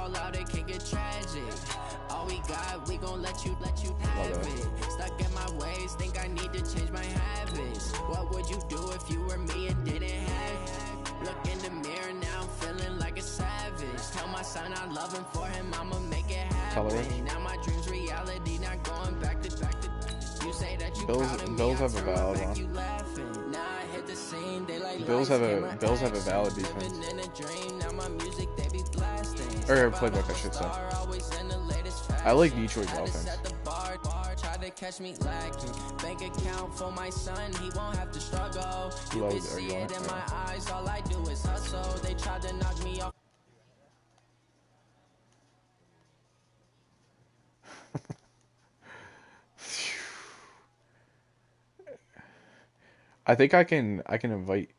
fall out, it can get tragic. All we got, we gon' let you have it. Stuck in my ways, think I need to change my habits. What would you do if you were me and didn't have it? Look in the mirror now, I'm feeling like a savage. Tell my son I love him, for him I'ma make it happen. Now my dreams reality, not going back to you say that you Bills have a valid one. Bills have a valid defense. Or playbook, I should say. I like Detroit's offense. Catch me lacking. Bank account for my son, he won't have to struggle. You can see it in my eyes, all I do is hustle. They tried to knock me off. I think I can invite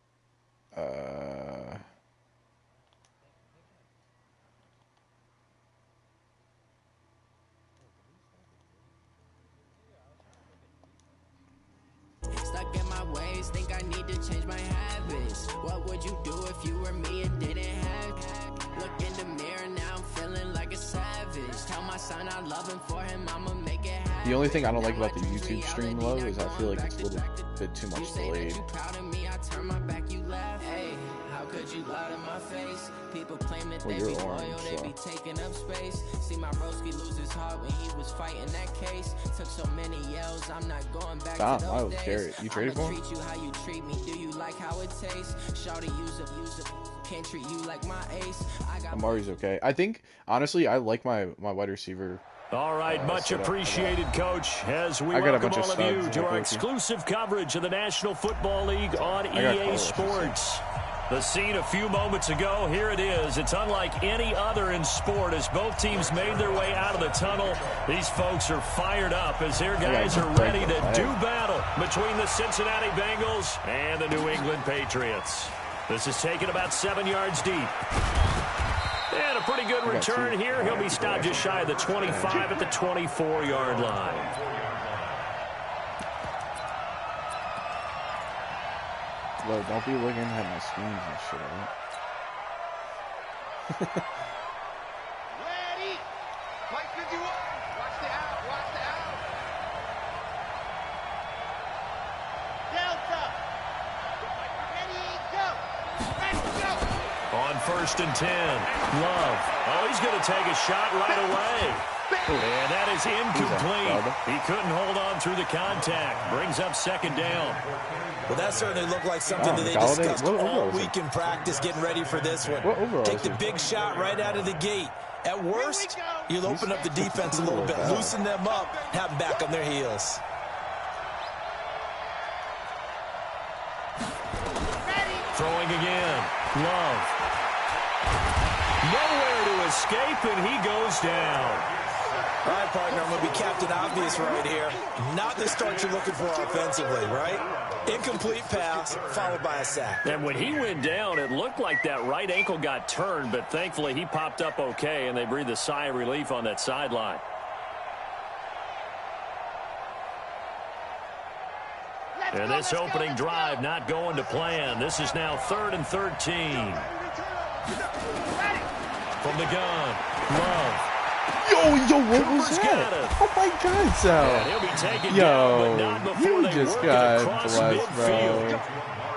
Stuck in my ways, think I need to change my habits. What would you do if you were me and didn't have? Look in the mirror now, I'm feeling like a savage. Tell my son I love him, for him I'ma make it happen. The only thing I don't like about the YouTube stream low is I feel like it's a little bit too much delayed. Could you lie to my face? People claim that they be loyal, they be taking up space. See my broski lose his heart when he was fighting that case. Took so many yells, I'm not going back to those days. You traded for him? Treat you how you treat me. Do you like how it tastes? Shawty, use it. Can't treat you like my ace. Amari's okay. I think honestly, I like my wide receiver. All right, much appreciated, Coach, as we welcome all of you to our exclusive coverage of the National Football League on EA Sports. The scene a few moments ago, here it is. It's unlike any other in sport as both teams made their way out of the tunnel. These folks are fired up as their guys are ready to do battle between the Cincinnati Bengals and the New England Patriots. This is taken about 7 yards deep. And a pretty good return here. He'll be stopped just shy of the 25 at the 24-yard line. Look, don't be looking at my screens and shit, right? Ready! Mike 51! Watch the out! Watch the out! Delta! Ready, go! Ready, go! On 1st and 10, Love. Oh, he's going to take a shot right away. And that is incomplete. He couldn't hold on through the contact. Brings up 2nd down. Well, that certainly looked like something that they discussed all week in practice, getting ready for this one. Take the big shot right out of the gate. At worst, you'll open up the defense a little bit, loosen them up, have them back on their heels. Throwing again. Love. Nowhere to escape, and he goes down. All right, partner, I'm going to be Captain Obvious right here. Not the start you're looking for offensively, right? Incomplete pass, followed by a sack. And when he went down, it looked like that right ankle got turned, but thankfully he popped up okay, and they breathed a sigh of relief on that sideline. And this opening drive not going to plan. This is now 3rd and 13. From the gun, Love. Yo, what was that? Oh my God, Sal. He'll be taken down, but not before they just work got it across blessed, midfield. bro.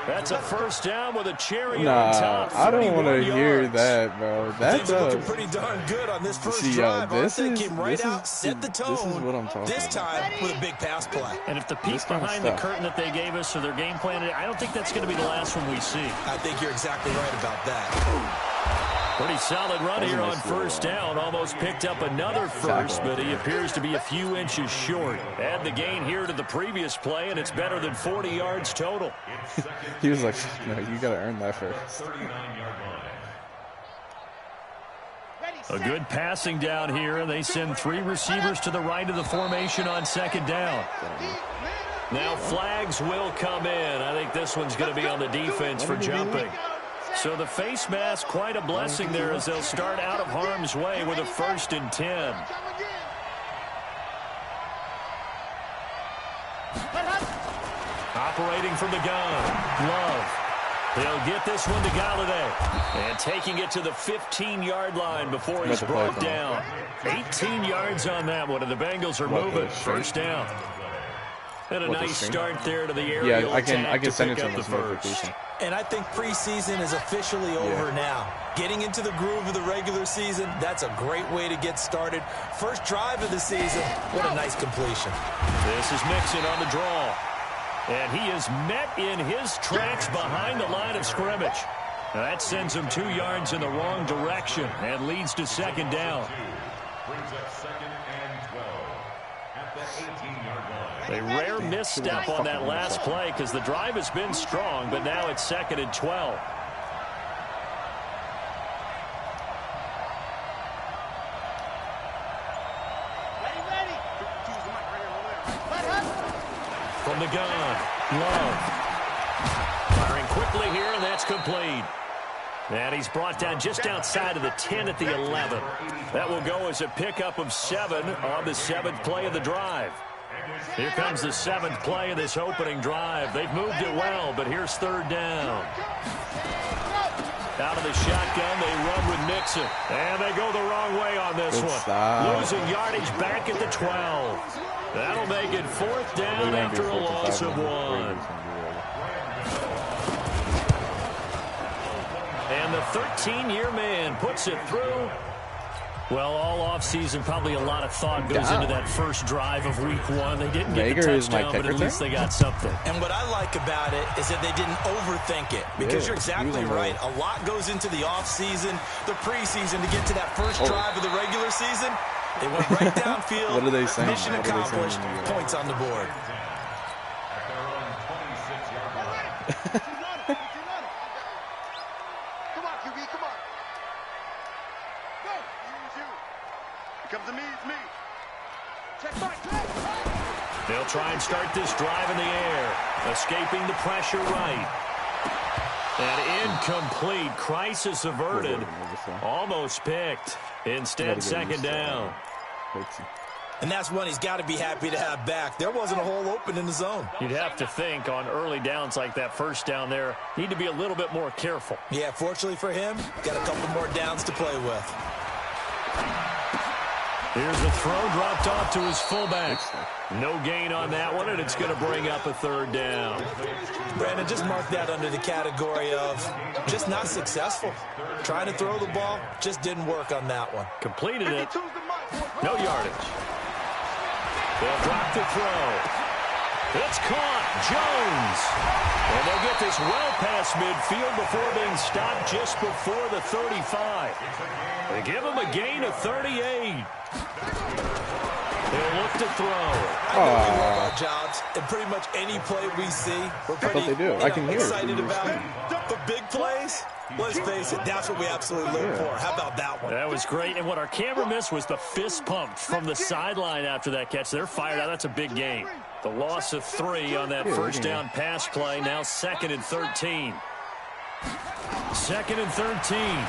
That's a 1st down with a cherry on top. I don't want to hear that, bro. That's looking pretty darn good on this first drive. This is right out, set the tone. This is what I'm talking this time about. with a big pass play. And if the peek behind the curtain that they gave us or their game plan, I don't think that's going to be the last one we see. I think you're exactly right about that. Pretty solid run here on 1st down. Almost picked up another first, but he appears to be a few inches short. Add the gain here to the previous play, and it's better than 40 yards total. He was like, no, you got to earn that first. A good passing down here, and they send 3 receivers to the right of the formation on 2nd down. Now flags will come in. I think this one's going to be on the defense for jumping. So the face mask, quite a blessing there as they'll start out of harm's way with a 1st and 10. Operating from the gun, Love. They'll get this one to Galladay. And taking it to the 15-yard line before he's brought down. 18 yards on that one, and the Bengals are moving. First down. And a nice start there to the aerial attack I can send it to him the first. And I think preseason is officially over now. Getting into the groove of the regular season, that's a great way to get started. First drive of the season, what a nice completion. This is Mixon on the draw. And he is met in his tracks behind the line of scrimmage. Now that sends him 2 yards in the wrong direction and leads to second down. A rare misstep on that last play because the drive has been strong, but now it's 2nd and 12. From the gun, Love. Firing quickly here, and that's complete. And he's brought down just outside of the 10 at the 11. That will go as a pickup of 7 on the 7th play of the drive. Here comes the 7th play of this opening drive. They've moved it well, but here's 3rd down. Out of the shotgun, they run with Mixon. And they go the wrong way on this one. Losing yardage back at the 12. That'll make it 4th down after a loss of 1. And the 13-year man puts it through. Well, all offseason, probably a lot of thought goes into that first drive of week 1. They didn't get the touchdown, but at least they got something. And what I like about it is that they didn't overthink it. Because you're exactly right. A lot goes into the offseason, the preseason to get to that first drive of the regular season. They went right downfield. What are they saying? Mission accomplished. Points on the board. They'll try and start this drive in the air. Escaping the pressure right. And incomplete. Crisis averted. Almost picked. Instead, 2nd down. And that's one he's got to be happy to have back. There wasn't a hole open in the zone. You'd have to think on early downs like that first down there, need to be a little bit more careful. Yeah, fortunately for him, got a couple more downs to play with. Here's the throw dropped off to his fullback. No gain on that one, and it's going to bring up a 3rd down. Brandon, just mark that under the category of just not successful. Trying to throw the ball, just didn't work on that one. Completed it. No yardage. They'll drop the throw. It's caught. Jones. And they'll get this well past midfield before being stopped just before the 35. They give him a gain of 38. They'll look to throw. I know we love our jobs, and pretty much any play we see, we're pretty excited about. The big plays, let's face it, that's what we absolutely live for. How about that one? That was great, and what our camera missed was the fist pump from the sideline after that catch. They're fired out. That's a big gain. The loss of 3 on that first down pass play. Now 2nd and 13. 2nd and 13.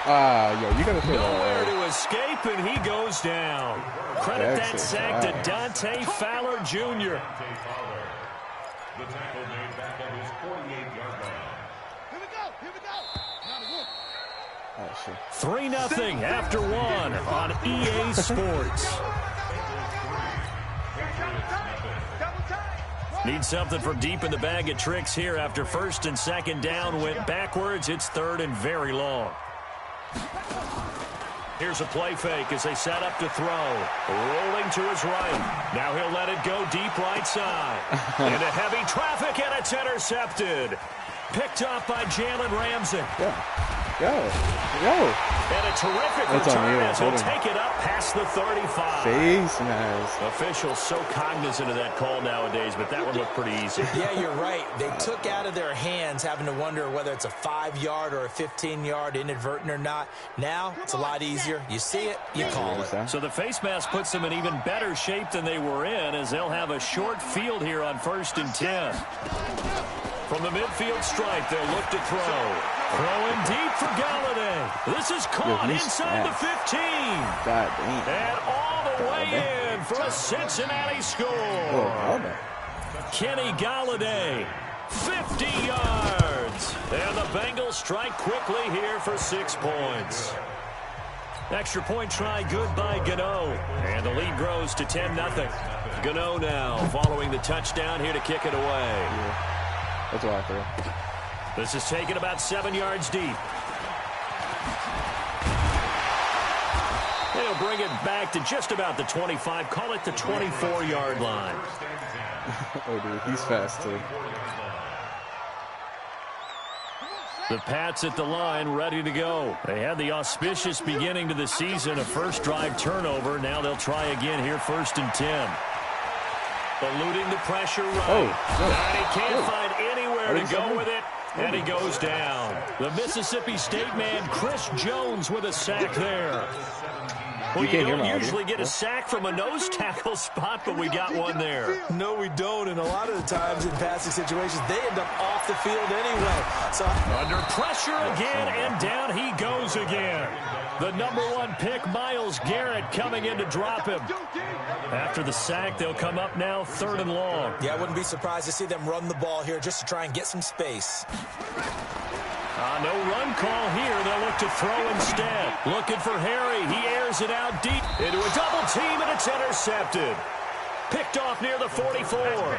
You gotta throw nowhere to escape, and he goes down. Credit that sack to Dante Fowler Jr. The tackle made back on his 48-yard line. Here we go. 3-0 after 1 on EA Sports. Need something from deep in the bag of tricks here after 1st and 2nd down went backwards. It's 3rd and very long. Here's a play fake as they set up to throw. Rolling to his right. Now he'll let it go deep right side. Into heavy traffic, and it's intercepted. Picked up by Jalen Ramsey. And a terrific return as he'll take it up past the 35. Face mask. Officials so cognizant of that call nowadays, but that one looked pretty easy. Yeah, you're right. They took out of their hands having to wonder whether it's a 5-yard or a 15-yard inadvertent or not. Now, it's a lot easier. You see it, you call it. So the face mask puts them in even better shape than they were in, as they'll have a short field here on 1st and 10. From the midfield stripe, they'll look to throw. Throwing deep for Galladay. This is caught inside the 15. God damn. And all the way in for a Cincinnati score. Kenny Galladay 50 yards. And the Bengals strike quickly here for 6 points. Extra point try good by Gano. And the lead grows to 10-0. Gano now following the touchdown here to kick it away. Yeah. That's what I thought. This is taken about 7 yards deep. They'll bring it back to just about the 25. Call it the 24-yard line. Oh, dude, he's fast, too. The Pats at the line, ready to go. They had the auspicious beginning to the season, a first drive turnover. Now they'll try again here, 1st and 10. Eluding the pressure right. And he can't find anywhere to go with it, and he goes down. The Mississippi State man, Chris Jones, with a sack there. Well, you don't usually get a sack from a nose tackle spot, but we got one there. No, we don't, and a lot of the times in passing situations, they end up off the field anyway. So under pressure again, and down he goes again. The #1 pick, Myles Garrett, coming in to drop him. After the sack, they'll come up now 3rd and long. Yeah, I wouldn't be surprised to see them run the ball here just to try and get some space. No run call here. They'll look to throw instead. Looking for Harry. He airs it out deep into a double team, and it's intercepted. Picked off near the 44.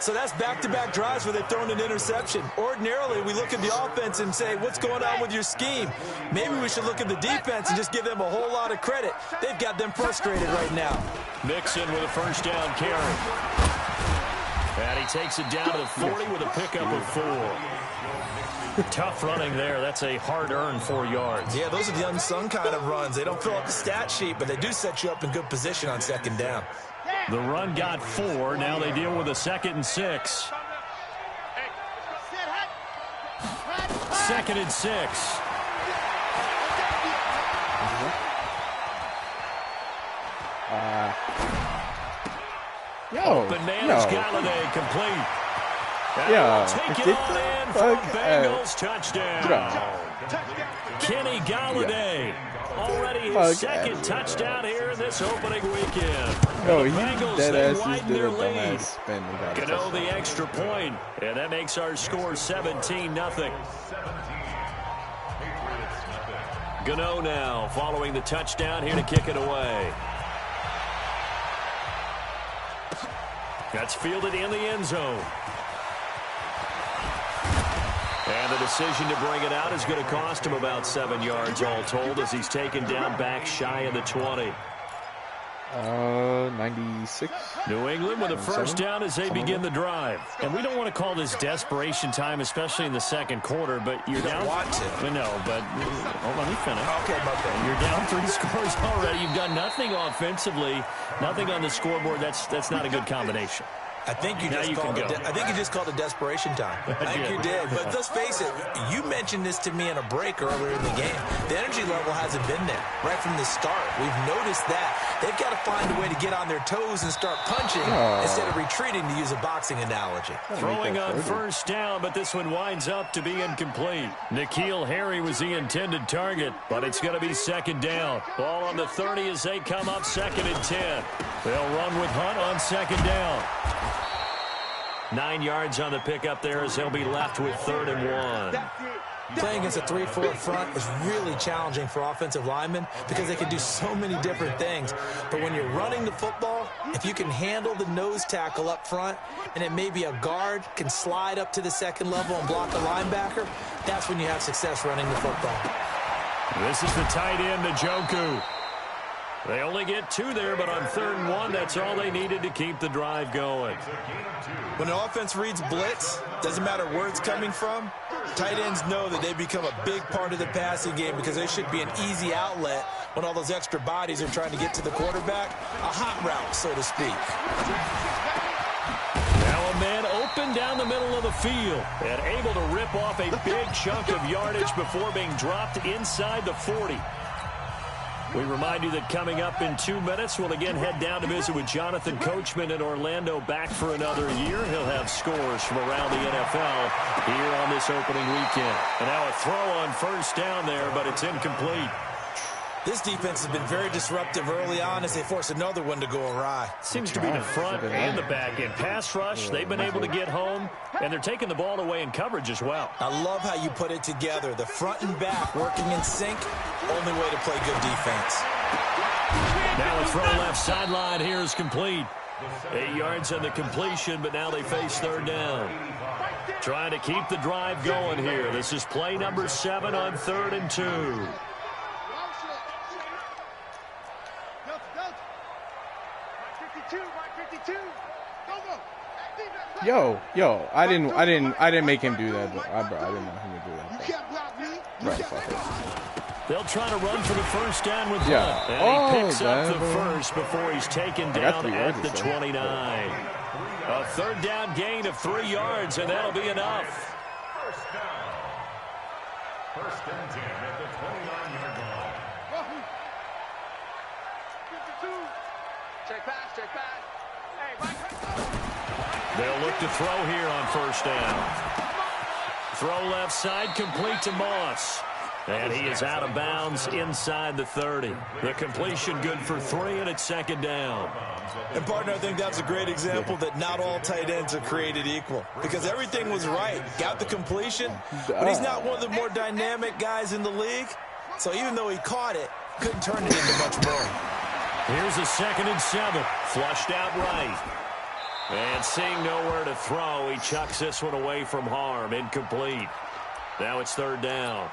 So that's back-to-back drives where they've thrown an interception. Ordinarily, we look at the offense and say, what's going on with your scheme? Maybe we should look at the defense and just give them a whole lot of credit. They've got them frustrated right now. Mixon with a 1st down carry. And he takes it down to the 40 with a pickup of 4. Tough running there. That's a hard-earned 4 yards. Yeah, those are the unsung kind of runs. They don't fill up the stat sheet, but they do set you up in good position on 2nd down. The run got 4. Now they deal with a 2nd and 6. 2nd and 6. Open man is Galladay complete. Take it all in for Bengals touchdown. Kenny Galladay already his 2nd touchdown here in this opening weekend. The Bengals, they widen their lead. Gano the extra point, and that makes our score 17-0. Gano now following the touchdown here to kick it away. That's fielded in the end zone. And the decision to bring it out is going to cost him about 7 yards all told as he's taken down back shy of the 20. 96. New England with a 1st down as they begin the drive. And we don't want to call this desperation time, especially in the 2nd quarter, but you're down. Want to. No, but let me finish. Okay, okay. You're down 3 scores already. You've done nothing offensively, nothing on the scoreboard. That's not a good combination. I think you just called it desperation time. I think you did. But let's face it, you mentioned this to me in a break earlier in the game. The energy level hasn't been there right from the start. We've noticed that. They've got to find a way to get on their toes and start punching instead of retreating, to use a boxing analogy. Throwing on 1st down, but this one winds up to be incomplete. N'Keal Harry was the intended target, but it's going to be 2nd down. Ball on the 30 as they come up 2nd and 10. They'll run with Hunt on 2nd down. 9 yards on the pickup there as they'll be left with 3rd and 1. Playing against a 3-4 front is really challenging for offensive linemen because they can do so many different things. But when you're running the football, if you can handle the nose tackle up front and it may be a guard can slide up to the 2nd level and block a linebacker, that's when you have success running the football. This is the tight end, Njoku. They only get 2 there, but on 3rd and 1, that's all they needed to keep the drive going. When an offense reads blitz, doesn't matter where it's coming from, tight ends know that they become a big part of the passing game because they should be an easy outlet when all those extra bodies are trying to get to the quarterback. A hot route, so to speak. Now a man open down the middle of the field and able to rip off a big chunk of yardage before being dropped inside the 40. We remind you that coming up in 2 minutes, we'll again head down to visit with Jonathan Coachman in Orlando, back for another year. He'll have scores from around the NFL here on this opening weekend. And now a throw on 1st down there, but it's incomplete. This defense has been very disruptive early on as they force another one to go awry. Seems to be the front and the back end. Pass rush, they've been able to get home, and they're taking the ball away in coverage as well. I love how you put it together. The front and back working in sync, only way to play good defense. Now a throw left sideline here is complete. 8 yards on the completion, but now they face third down. Trying to keep the drive going here. This is play number 7 on 3rd and 2. Yo, I didn't make him do that, bro. I didn't want him to do that. Bro. Right, fuck it. They'll try to run for the first down with Hunt. And he picks up the first before he's taken down at the 29. A third down gain of 3 yards, and that'll be enough. First down. First and 10 at the 29-yard line. 52. Check pass. Hey, right. They'll look to throw here on first down. Throw left side, complete to Moss. And he is out of bounds inside the 30. The completion good for 3, and it's second down. And, partner, I think that's a great example that not all tight ends are created equal. Because everything was right. Got the completion, but he's not one of the more dynamic guys in the league. So even though he caught it, couldn't turn it into much more. Here's a 2nd and 7. Flushed out right. And seeing nowhere to throw, he chucks this one away from harm. Incomplete. Now it's third down.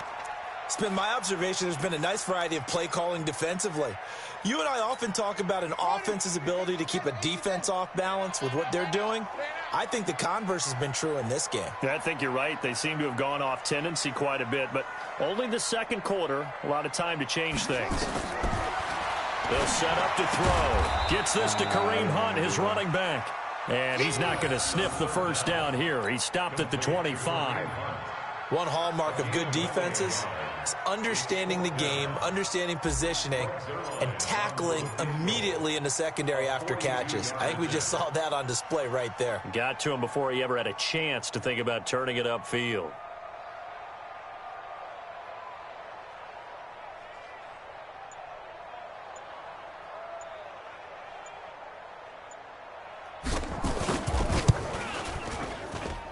It's been my observation there's been a nice variety of play calling defensively. You and I often talk about an offense's ability to keep a defense off balance with what they're doing. I think the converse has been true in this game. Yeah, I think you're right. They seem to have gone off tendency quite a bit, but only the second quarter, a lot of time to change things. They'll set up to throw. Gets this to Kareem Hunt, his running back. And he's not going to sniff the first down here. He stopped at the 25. One hallmark of good defenses is understanding the game, understanding positioning, and tackling immediately in the secondary after catches. I think we just saw that on display right there. Got to him before he ever had a chance to think about turning it upfield.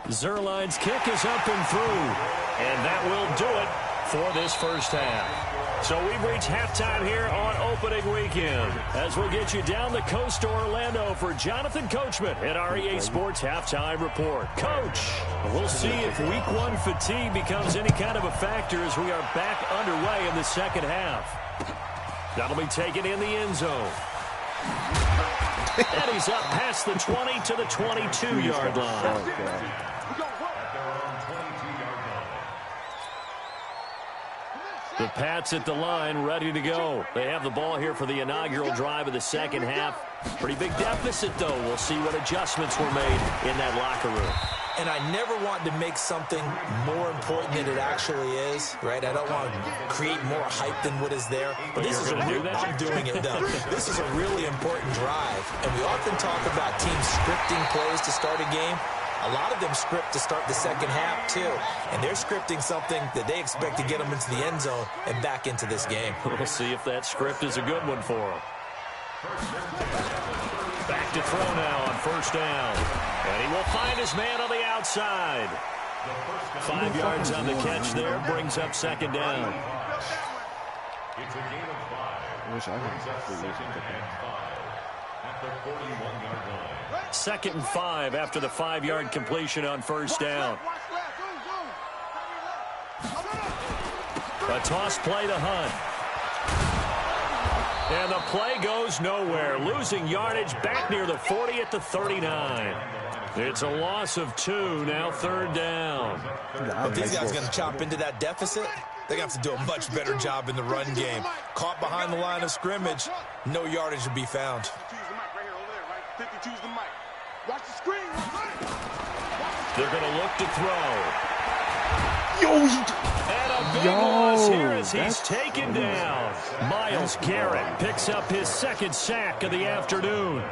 Zerline's kick is up and through, and that will do it for this first half. So we've reached halftime here on opening weekend as we'll get you down the coast to Orlando for Jonathan Coachman at our EA Sports Halftime Report. Coach, we'll see if week 1 fatigue becomes any kind of a factor as we are back underway in the second half. That'll be taken in the end zone. And he's up past the 20 to the 22-yard line. The Pats at the line, ready to go. They have the ball here for the inaugural drive of the second half. Pretty big deficit, though. We'll see what adjustments were made in that locker room. And I never want to make something more important than it actually is, right? I don't want to create more hype than what is there. But this is I'm doing it, though. This is a really important drive. And we often talk about teams scripting plays to start a game. A lot of them script to start the second half, too. And they're scripting something that they expect to get them into the end zone and back into this game. We'll see if that script is a good one for them. Back to throw now on first down. And he will find his man on the outside. 5 yards on the catch there, brings up second down. It's a gain of 5. I wish I could at the 41-yard line. 2nd and 5 after the 5-yard completion on first down. A toss play to Hunt. And the play goes nowhere. Losing yardage back near the 40 at the 39. It's a loss of 2, now third down. If these guys are going to chop into that deficit, they're going to have to do a much better job in the run game. Caught behind the line of scrimmage, no yardage to be found. 52's the mic. Watch the screen. They're going to look to throw. Yo, and a big loss here as he's taken down. Myles Garrett picks up his 2nd sack of the afternoon.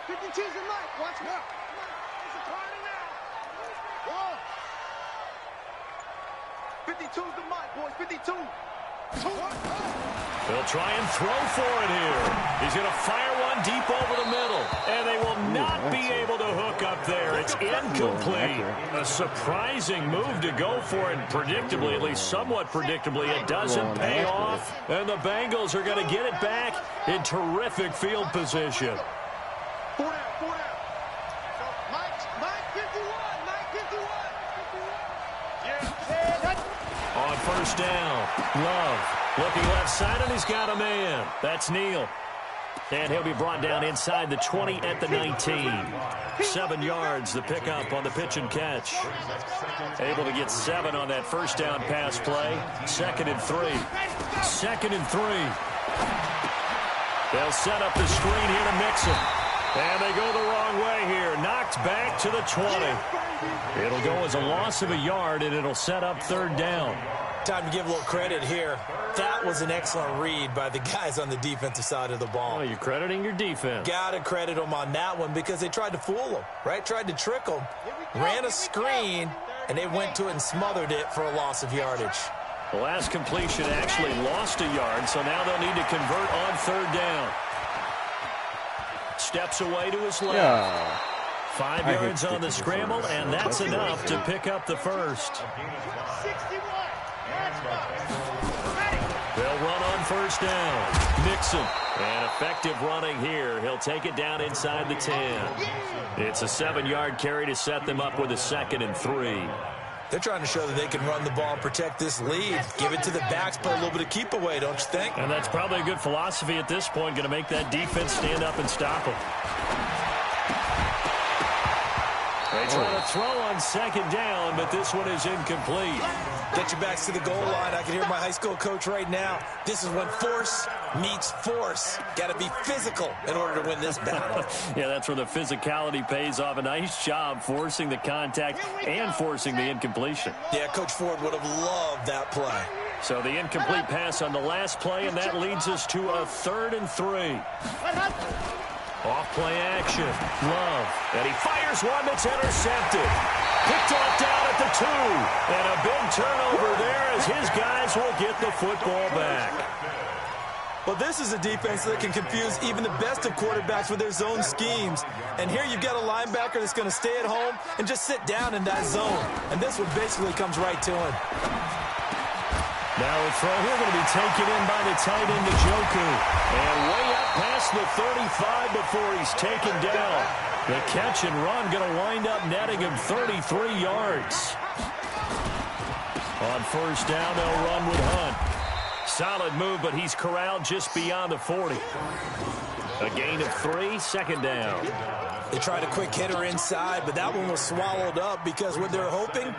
52's the mic. Watch out. It's a corner now. 52's the mark, boys. 52. They'll try and throw for it here. He's going to fire one deep over the middle. And they will not be able to hook up there. It's incomplete. A surprising move to go for it. Predictably, at least somewhat predictably, it doesn't pay off. And the Bengals are going to get it back in terrific field position. 4 down, 4 down. Mike 51, Mike 51. On first down, Love looking left side, and he's got a man. That's Neal. And he'll be brought down inside the 20 at the 19. 7 yards, the pickup on the pitch and catch. Able to get 7 on that first down pass play. 2nd and 3. 2nd and 3. They'll set up the screen here to Mixon. And they go the wrong way here. Knocked back to the 20. It'll go as a loss of a yard, and it'll set up 3rd down. Time to give a little credit here. That was an excellent read by the guys on the defensive side of the ball. Oh, you're crediting your defense. Got to credit them on that one because they tried to fool them, right? Tried to trick them. Ran a screen, and they went to it and smothered it for a loss of yardage. The last completion actually lost a yard, so now they'll need to convert on 3rd down. Steps away to his left. Yeah. 5 yards on the scramble, and that's enough to pick up the first. 61. They'll run on 1st down. Mixon. And effective running here. He'll take it down inside the 10. It's a 7-yard carry to set them up with a 2nd and 3. They're trying to show that they can run the ball and protect this lead. Give it to the backs, play a little bit of keep away, don't you think? And that's probably a good philosophy at this point. Going to make that defense stand up and stop them. They try to throw on 2nd down, but this one is incomplete. Get your backs to the goal line. I can hear my high school coach right now. This is when force meets force. Got to be physical in order to win this battle. Yeah, that's where the physicality pays off. A nice job forcing the contact and forcing the incompletion. Yeah, Coach Ford would have loved that play. So the incomplete pass on the last play, and that leads us to a 3rd and 3. Off-play action. Love. And he fires one that's intercepted. Picked off down at the 2. And a big turnover there as his guys will get the football back. Well, this is a defense that can confuse even the best of quarterbacks with their zone schemes. And here you've got a linebacker that's going to stay at home and just sit down in that zone. And this one basically comes right to him. Now a throw here going to be taken in by the tight end, Njoku. And way up past the 35 before he's taken down. The catch and run going to wind up netting him 33 yards. On 1st down, they'll run with Hunt. Solid move, but he's corralled just beyond the 40. A gain of 3, 2nd down. They tried a quick hitter inside, but that one was swallowed up because what they're hoping,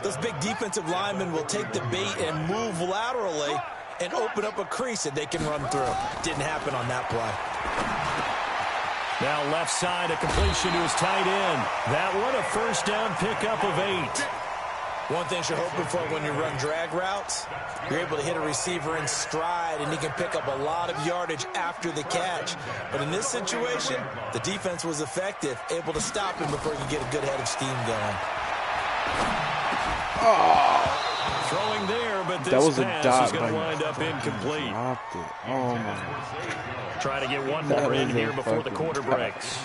those big defensive linemen will take the bait and move laterally and open up a crease that they can run through. Didn't happen on that play. Now left side, a completion to his tight end. That one a 1st down pickup of 8. One thing you're hoping for when you run drag routes, you're able to hit a receiver in stride, and he can pick up a lot of yardage after the catch. But in this situation, the defense was effective, able to stop him before he could get a good head of steam going. Oh. Throwing there, but this pass is going to wind up incomplete. Oh, my. Try to get one more in here before the quarter breaks.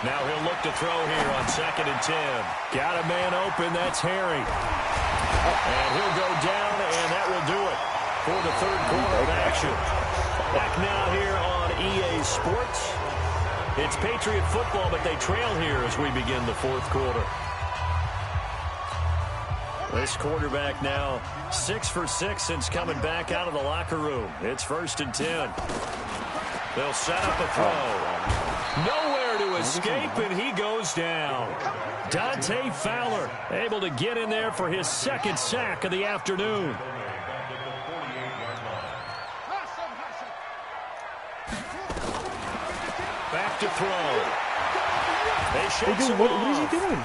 Now he'll look to throw here on 2nd and 10. Got a man open. That's Harry. And he'll go down, and that will do it for the 3rd quarter of action. Back now here on EA Sports. It's Patriot football, but they trail here as we begin the 4th quarter. This quarterback now 6 for 6 since coming back out of the locker room. It's 1st and 10. They'll set up a throw. Nowhere to escape, and he goes down. Dante Fowler able to get in there for his 2nd sack of the afternoon. Back to throw. They shake some what is he doing?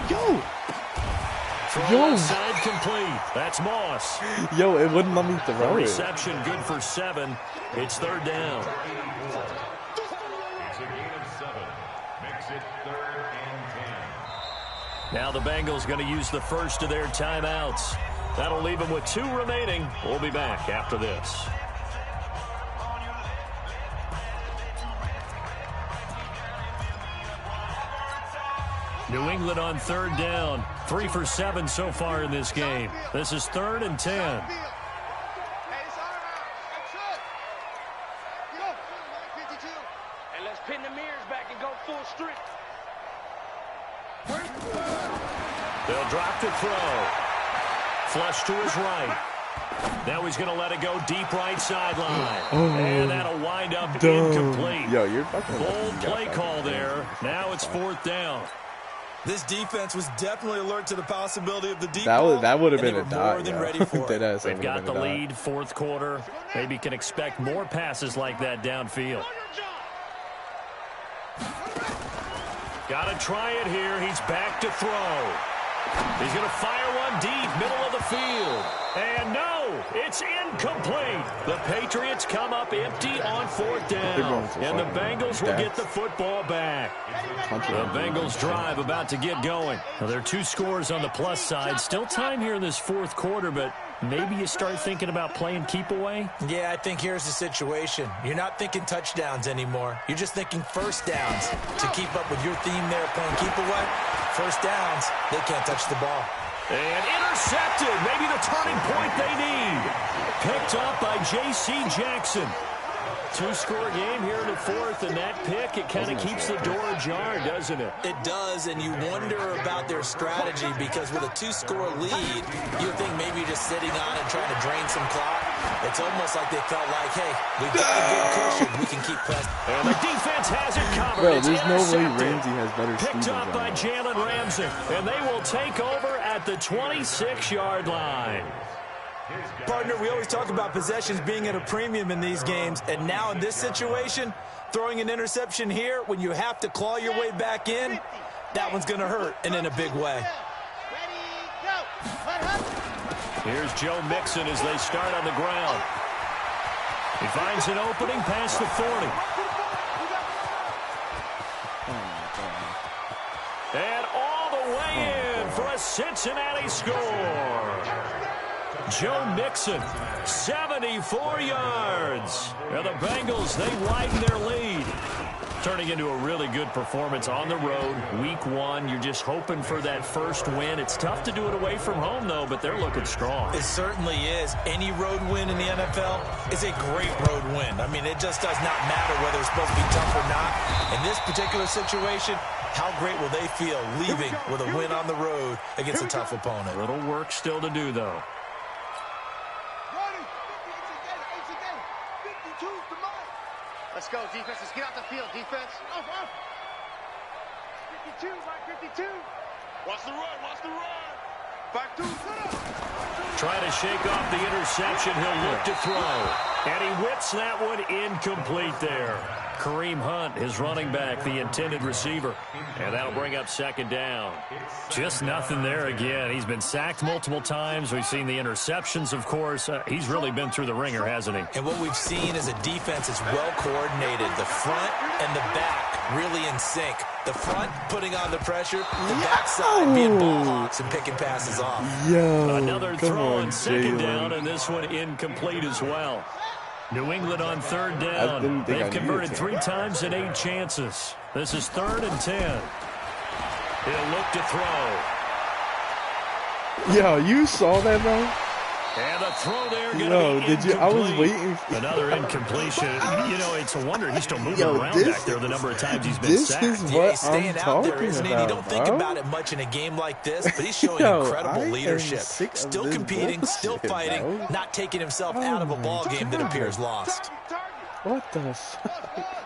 Yo! Throw outside complete. That's Moss. Yo, it wouldn't let me throw it. Reception good for 7. It's 3rd down. It's a gain of 7. Makes it 3rd and 10. Now the Bengals going to use the first of their timeouts. That'll leave them with 2 remaining. We'll be back after this. New England on 3rd down. 3 for 7 so far in this game. This is 3rd and 10. And let's pin the mirrors back and go full strength. They'll drop to throw. Flush to his right. Now he's going to let it go deep right sideline. And that'll wind up incomplete. Yo, you're fucking bold play call there. Now it's 4th down. This defense was definitely alert to the possibility of the deep ball. That would have been a more than ready for it. They've got the lead, 4th quarter. Maybe can expect more passes like that downfield. Got to try it here. He's back to throw. He's going to fire one deep, middle of the field. And no, it's incomplete. The Patriots come up empty on 4th down. And the Bengals will get the football back. The Bengals drive about to get going. Now, there are 2 scores on the plus side. Still time here in this 4th quarter, but maybe you start thinking about playing keep away? Yeah, I think here's the situation. You're not thinking touchdowns anymore. You're just thinking first downs. To keep up with your theme there, playing keep away, first downs, they can't touch the ball. And intercepted. Maybe the turning point they need. Picked up by J.C. Jackson. 2-score game here in the 4th, and that pick, it kind of keeps the door ajar, doesn't it? It does, and you wonder about their strategy because with a 2-score lead, you think maybe you're just sitting on it trying to drain some clock. It's almost like they felt like, hey, we've got a good cushion. We can keep pressing. And the defense has it covered. Bro, there's no way Ramsey has better speed. Picked up by Jalen Ramsey, and they will take over at the 26-yard line. Partner, we always talk about possessions being at a premium in these games, and now in this situation, throwing an interception here when you have to claw your way back in, that one's going to hurt, and in a big way. Here's Joe Mixon as they start on the ground. He finds an opening past the 40. And all the way in for a Cincinnati score. Joe Mixon, 74 yards. And the Bengals, they widen their lead. Turning into a really good performance on the road. Week 1, you're just hoping for that first win. It's tough to do it away from home, though, but they're looking strong. It certainly is. Any road win in the NFL is a great road win. I mean, it just does not matter whether it's supposed to be tough or not. In this particular situation, how great will they feel leaving with a win on the road against a tough opponent? Little work still to do, though. Let's go, defense. Let's get out the field, defense. Off. 52, Mike, 52. Watch the run, watch the run. Back to Trying to shake off the interception. He'll look to throw. And he whips that one incomplete there. Kareem Hunt, his running back, the intended receiver. And that'll bring up 2nd down. Just nothing there again. He's been sacked multiple times. We've seen the interceptions, of course. He's really been through the ringer, hasn't he? And what we've seen is a defense that's well coordinated. The front and the back really in sync. The front putting on the pressure, the backside being ball hawks and picking passes off. Another throw on 2nd down, and this one incomplete as well. New England on 3rd down. They've converted 3 times in 8 chances. This is 3rd and 10. He'll look to throw. Yo, you saw that, bro? And the throw there going to be incomplete. I was waiting. Another incompletion. You know, it's a wonder he's still moving around back there the number of times he's been sacked. This is what I'm talking about, isn't he? You don't think about it much in a game like this, but he's showing incredible leadership. Still competing, still fighting, not taking himself out of a ball game that appears lost. What the fuck?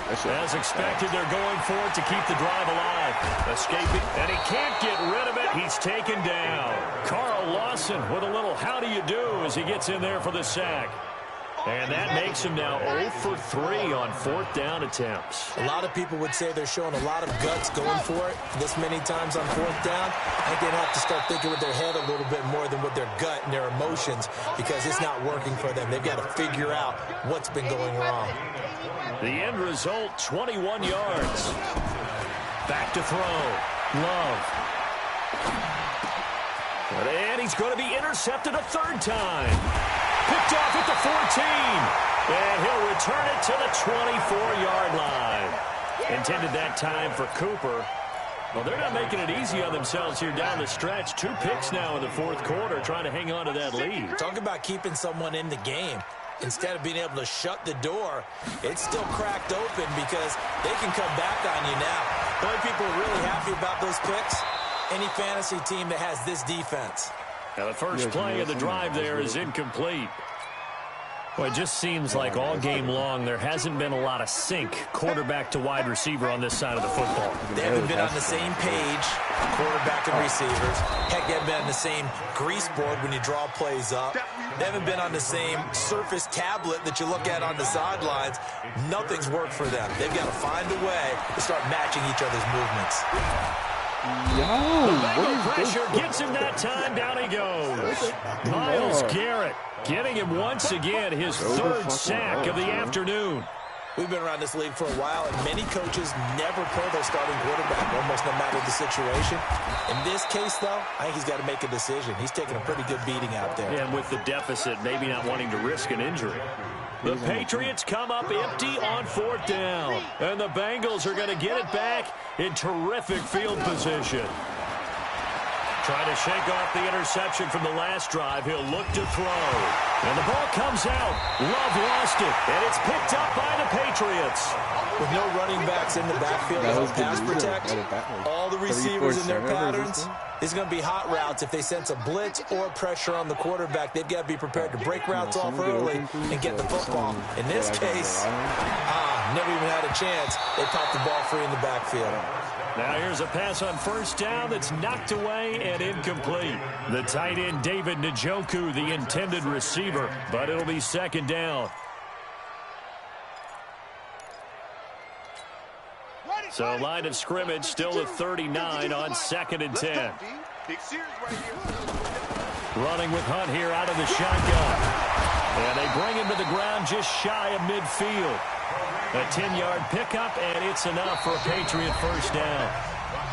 As expected, they're going for it to keep the drive alive. Escaping, and he can't get rid of it. He's taken down. Carl Lawson with a little how do you do as he gets in there for the sack. And that makes him now 0 for 3 on 4th down attempts. A lot of people would say they're showing a lot of guts going for it this many times on 4th down. I think they have to start thinking with their head a little bit more than with their gut and their emotions because it's not working for them. They've got to figure out what's been going wrong. The end result, 21 yards. Back to throw. Love. And he's going to be intercepted a third time. Picked off at the 14. And he'll return it to the 24-yard line. Intended that time for Cooper. Well, they're not making it easy on themselves here down the stretch. 2 picks now in the fourth quarter, trying to hang on to that lead. Talk about keeping someone in the game. Instead of being able to shut the door, it's still cracked open because they can come back on you now. The only people are really happy about those picks, any fantasy team that has this defense. Now the first play of the drive there is incomplete. Well, it just seems like all game long there hasn't been a lot of sync quarterback to wide receiver on this side of the football. They haven't been on the same page, quarterback and receivers. Heck, they haven't been on the same grease board when you draw plays up. They haven't been on the same Surface tablet that you look at on the sidelines. Nothing's worked for them. They've got to find a way to start matching each other's movements. The pressure gets him that time. Down he goes. Myles Garrett getting him once again his third sack of the afternoon. We've been around this league for a while, and many coaches never play their starting quarterback, almost no matter the situation. In this case, though, I think he's got to make a decision. He's taking a pretty good beating out there. And with the deficit, maybe not wanting to risk an injury. The Patriots come up empty on fourth down. And the Bengals are going to get it back in terrific field position. Trying to shake off the interception from the last drive. He'll look to throw. And the ball comes out. Love lost it. And it's picked up by the Patriots. With no running backs in the backfield to help pass protect, all the receivers in their patterns, it's going to be hot routes. If they sense a blitz or pressure on the quarterback, they've got to be prepared to break routes off early and get the football. In this case, never even had a chance. They popped the ball free in the backfield. Now here's a pass on first down that's knocked away and incomplete. The tight end, David Njoku, the intended receiver, but it'll be second down. So line of scrimmage still at 39 on 2nd and 10. Running with Hunt here out of the shotgun. And they bring him to the ground just shy of midfield. A 10-yard pickup, and it's enough for a Patriot first down.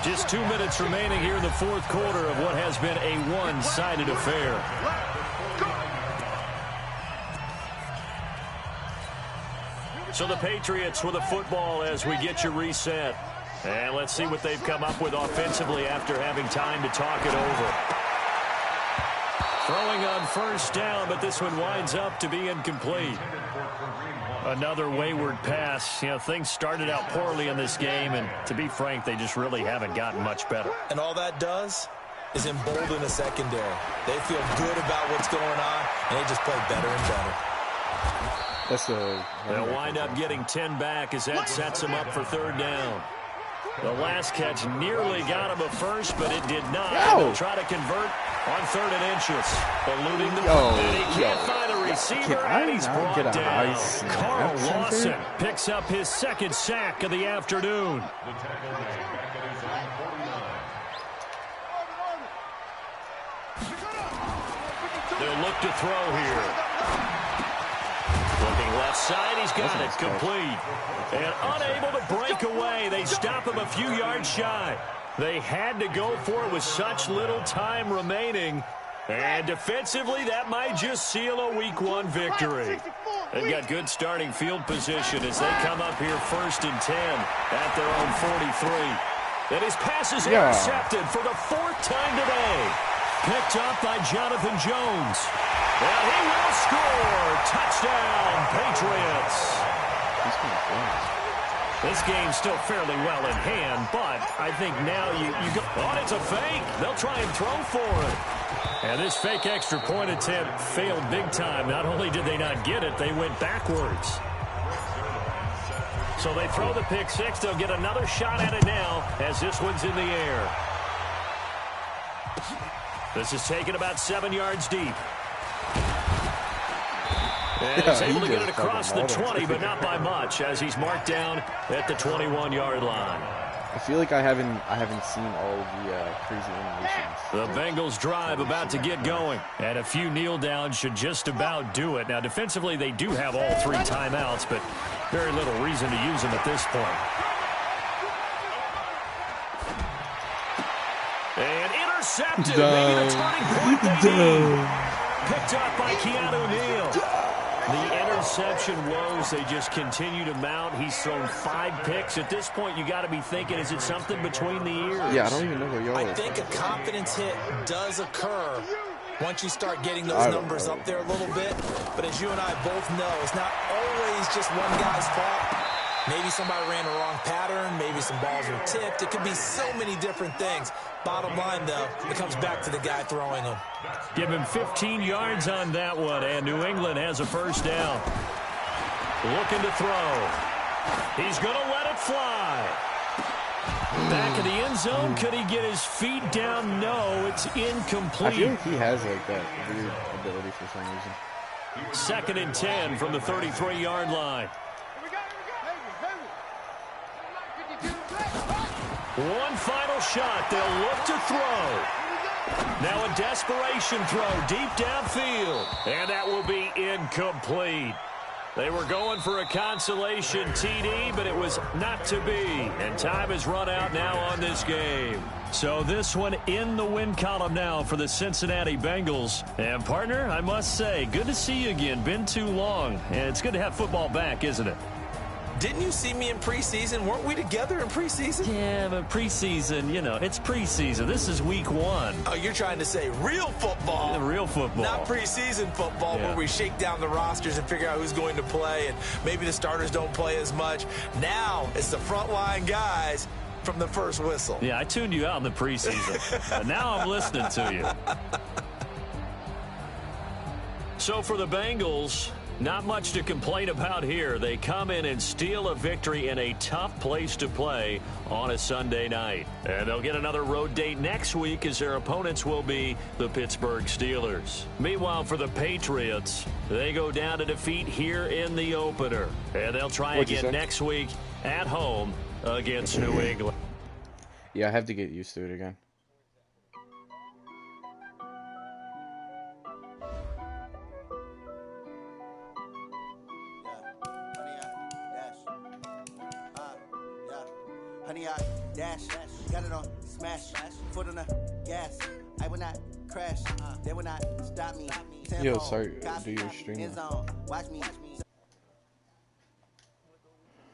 Just 2 minutes remaining here in the fourth quarter of what has been a one-sided affair. So the Patriots with a football as we get you reset. And let's see what they've come up with offensively after having time to talk it over. Throwing on first down, but this one winds up to be incomplete. Another wayward pass. You know, things started out poorly in this game, and to be frank, they just really haven't gotten much better. And all that does is embolden the secondary. They feel good about what's going on, and they just play better and better. They'll wind up getting 10 back as that sets them up for third down. The last catch nearly got him a first, but it did not. They'll try to convert on 3rd and inches. Eluding the and he can't find a receiver, and he's brought down. Carl Lawson picks up his second sack of the afternoon. They'll look to throw here. Looking left side, he's got it complete. And unable to break away, they stop him a few yards shy. They had to go for it with such little time remaining. And defensively, that might just seal a Week 1 victory. They've got good starting field position as they come up here 1st and 10 at their own 43. And his pass is intercepted for the 4th time today. Picked up by Jonathan Jones. And he will score. Touchdown, Patriots. This game's still fairly well in hand, but I think now you go, it's a fake. They'll try and throw for it. And this fake extra point attempt failed big time. Not only did they not get it, they went backwards. So they throw the pick six. They'll get another shot at it now as this one's in the air. This is taken about 7 yards deep. And he's able to get it across the 20, but not by much, as he's marked down at the 21-yard line. I feel like I haven't seen all of the crazy animations. The Bengals drive about to get going, and a few kneel downs should just about do it. Now, defensively, they do have all 3 timeouts, but very little reason to use them at this point. intercepted. Maybe the turning point they need. Picked up by Keanu Neal. The interception woes, they just continue to mount. He's thrown 5 picks. At this point, you got to be thinking, is it something between the ears? Yeah, I don't even know where y'all I think a confidence hit does occur once you start getting those numbers up there a little bit. But as you and I both know, it's not always just one guy's fault. Maybe somebody ran the wrong pattern. Maybe some balls were tipped. It could be so many different things. Bottom line, though, it comes back to the guy throwing them. Give him 15 yards on that one, and New England has a first down. Looking to throw. He's going to let it fly. Back in the end zone. Could he get his feet down? No, it's incomplete. I feel like he has like that weird ability for some reason. 2nd and 10 from the 33-yard line. One final shot. They'll look to throw. Now a desperation throw deep downfield. And that will be incomplete. They were going for a consolation TD, but it was not to be. And time has run out now on this game. So this one in the win column now for the Cincinnati Bengals. And partner, I must say, good to see you again. Been too long. And it's good to have football back, isn't it? Didn't you see me in preseason? Weren't we together in preseason? Yeah, but preseason, you know, it's preseason. This is week 1. Oh, you're trying to say real football. Yeah, real football. Not preseason football where we shake down the rosters and figure out who's going to play, and maybe the starters don't play as much. Now it's the frontline guys from the first whistle. Yeah, I tuned you out in the preseason. But now I'm listening to you. So for the Bengals, not much to complain about here. They come in and steal a victory in a tough place to play on a Sunday night. And they'll get another road date next week as their opponents will be the Pittsburgh Steelers. Meanwhile, for the Patriots, they go down to defeat here in the opener. And they'll try again next week at home against New England. Yeah, I have to get used to it again. Honey, I dash, got it on smash, foot on the gas. I will not crash, they will not stop me. Yo, sorry, do your stream. Watch me.